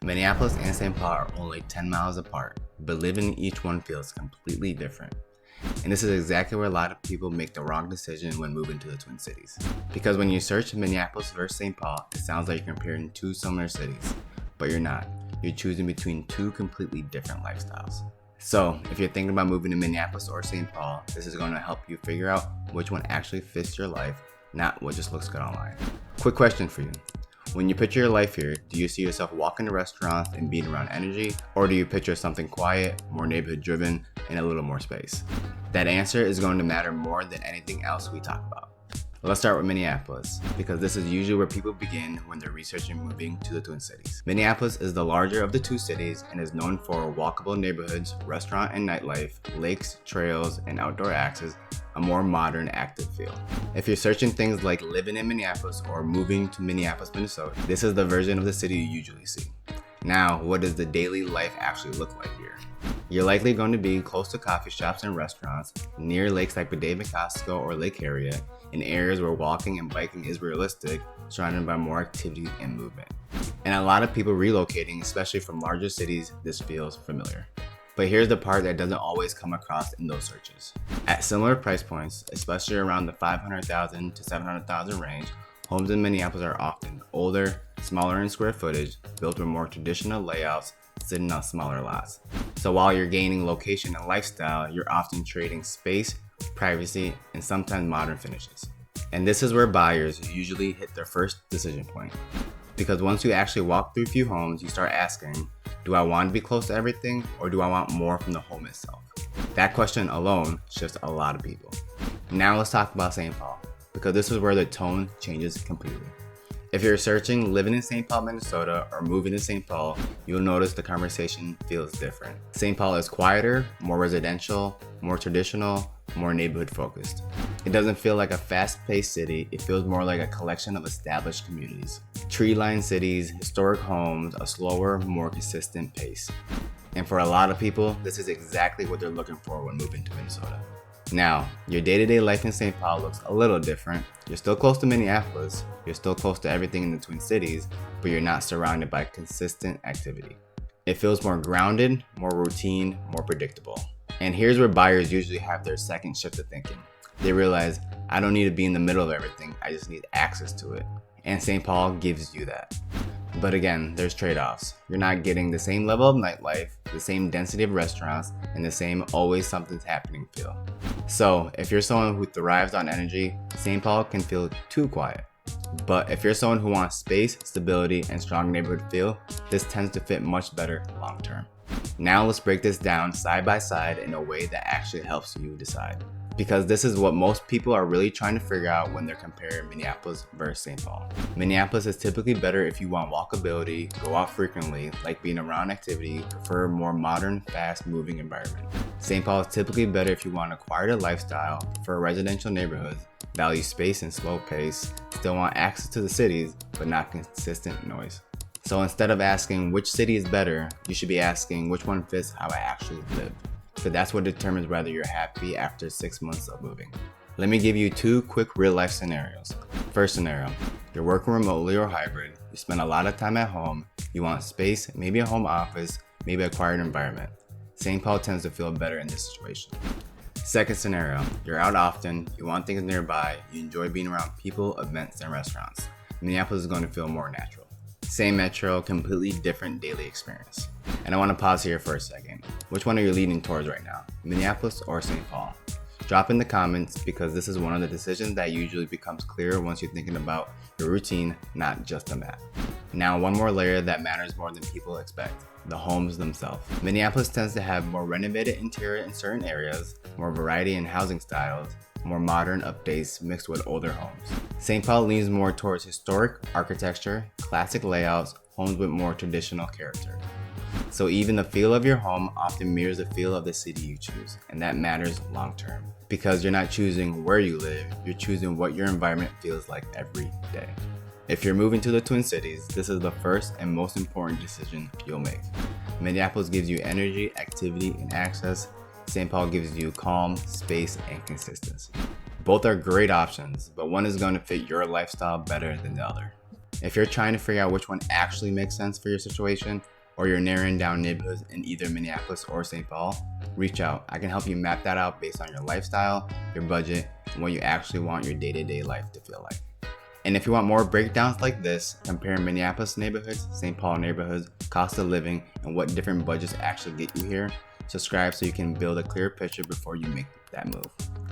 Minneapolis and St. Paul are only 10 miles apart, but living in each one feels completely different. And this is exactly where a lot of people make the wrong decision when moving to the Twin Cities. Because when you search Minneapolis versus St. Paul, it sounds like you're comparing two similar cities, but you're not. You're choosing between two completely different lifestyles. So, if you're thinking about moving to Minneapolis or St. Paul, this is going to help you figure out which one actually fits your life, not what just looks good online. Quick question for you. When you picture your life here, do you see yourself walking to restaurants and being around energy? Or do you picture something quiet, more neighborhood driven, and a little more space? That answer is going to matter more than anything else we talk about. Let's start with Minneapolis, because this is usually where people begin when they're researching moving to the Twin Cities. Minneapolis is the larger of the two cities and is known for walkable neighborhoods, restaurant and nightlife, lakes, trails, and outdoor access, a more modern, active feel. If you're searching things like living in Minneapolis or moving to Minneapolis, Minnesota, this is the version of the city you usually see. Now, what does the daily life actually look like here? You're likely going to be close to coffee shops and restaurants, near lakes like Bodega Costco or Lake Area, in areas where walking and biking is realistic, surrounded by more activity and movement. And a lot of people relocating, especially from larger cities, this feels familiar. But here's the part that doesn't always come across in those searches. At similar price points, especially around the $500,000 to $700,000 range, homes in Minneapolis are often older, smaller in square footage, built with more traditional layouts, sitting on smaller lots. So while you're gaining location and lifestyle, you're often trading space, privacy, and sometimes modern finishes. And this is where buyers usually hit their first decision point. Because once you actually walk through a few homes, you start asking, do I want to be close to everything, or do I want more from the home itself? That question alone shifts a lot of people. Now let's talk about St. Paul, because this is where the tone changes completely. If you're searching living in St. Paul, Minnesota, or moving to St. Paul, you'll notice the conversation feels different. St. Paul is quieter, more residential, more traditional, more neighborhood focused. It doesn't feel like a fast-paced city, it feels more like a collection of established communities. Tree-lined cities, historic homes, a slower, more consistent pace. And for a lot of people, this is exactly what they're looking for when moving to Minnesota. Now, your day-to-day life in St. Paul looks a little different. You're still close to Minneapolis, you're still close to everything in the Twin Cities, but you're not surrounded by consistent activity. It feels more grounded, more routine, more predictable. And here's where buyers usually have their second shift of thinking. They realize, I don't need to be in the middle of everything, I just need access to it. And St. Paul gives you that. But again, there's trade-offs. You're not getting the same level of nightlife, the same density of restaurants, and the same always something's happening feel. So if you're someone who thrives on energy, St. Paul can feel too quiet. But if you're someone who wants space, stability, and strong neighborhood feel, this tends to fit much better long term. Now let's break this down side by side in a way that actually helps you decide. Because this is what most people are really trying to figure out when they're comparing Minneapolis versus St. Paul. Minneapolis is typically better if you want walkability, go out frequently, like being around activity, prefer a more modern, fast-moving environment. St. Paul is typically better if you want a quieter lifestyle, prefer residential neighborhoods, value space and slow pace, still want access to the cities, but not consistent noise. So instead of asking which city is better, you should be asking which one fits how I actually live. So that's what determines whether you're happy after 6 months of moving. Let me give you two quick real life scenarios. First scenario, you're working remotely or hybrid, you spend a lot of time at home, you want space, maybe a home office, maybe a quiet environment. St. Paul tends to feel better in this situation. Second scenario, you're out often, you want things nearby, you enjoy being around people, events, and restaurants. Minneapolis is going to feel more natural. Same metro, completely different daily experience. And I want to pause here for a second. Which one are you leaning towards right now? Minneapolis or St. Paul? Drop in the comments, because this is one of the decisions that usually becomes clearer once you're thinking about your routine, not just a map. Now, one more layer that matters more than people expect: the homes themselves. Minneapolis tends to have more renovated interior in certain areas, more variety in housing styles, more modern updates mixed with older homes. St. Paul leans more towards historic architecture, classic layouts, homes with more traditional character. So even the feel of your home often mirrors the feel of the city you choose, and that matters long term. Because you're not choosing where you live, you're choosing what your environment feels like every day. If you're moving to the Twin Cities, this is the first and most important decision you'll make. Minneapolis gives you energy, activity, and access. St. Paul gives you calm, space, and consistency. Both are great options, but one is going to fit your lifestyle better than the other. If you're trying to figure out which one actually makes sense for your situation, or you're narrowing down neighborhoods in either Minneapolis or St. Paul, reach out. I can help you map that out based on your lifestyle, your budget, and what you actually want your day-to-day life to feel like. And if you want more breakdowns like this, comparing Minneapolis neighborhoods, St. Paul neighborhoods, cost of living, and what different budgets actually get you here, subscribe so you can build a clear picture before you make that move.